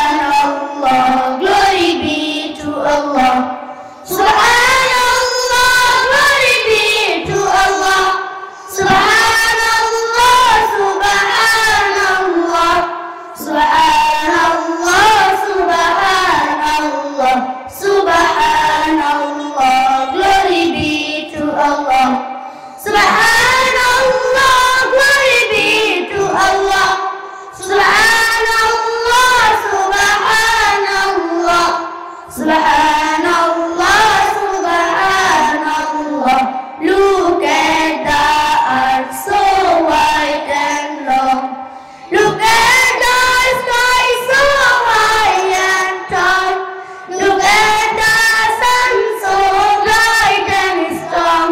Subhanallah, glory be to Allah. Subhanallah, glory be to Allah. Subhanallah, Subhanallah, Subhanallah, Subhanallah, Subhanallah, glory be to Allah. Subhanallah, glory be to Allah. Subhanallah, Subhanallah, Subhanallah, Subhanallah. Look at the earth so wide and long. Look at the sky so high and tall. Look at the sun so bright and strong.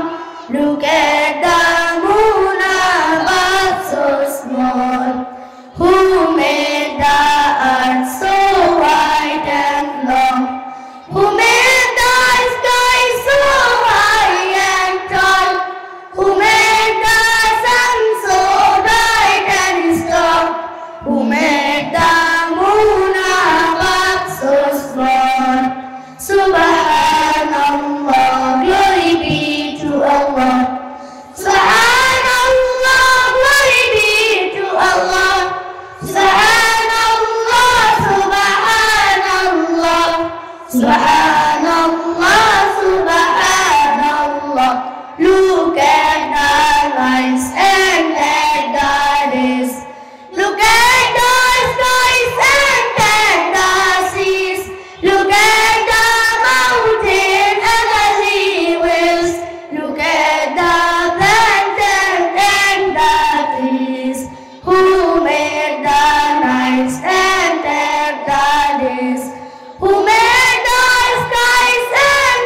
Look at the moon above so small. Who made the earth so wide and long? Who made the sky so high and tall? Who made the sun so bright and strong? Who made the moon above so small? Subhanallah, glory be to Allah. Subhanallah, glory be to Allah. Subhanallah, Subhanallah, Subhanallah, Subhanallah. Look at the nights and at the days. Look at the skies and at the seas. Look at the mountains and the sea waves. Look at the plants and the trees. Who made the nights and the days? Who made the skies and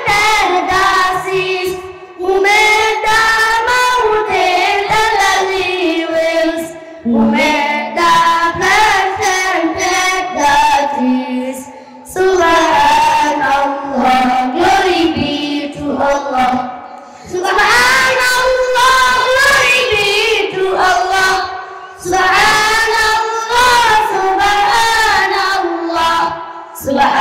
the seas? Who made the mountains and the sea waves? Who made the plants and the trees? Subhanallah, glory be to Allah. Subhanallah, glory be to Allah. Subhanallah, Subhanallah, Subhanallah.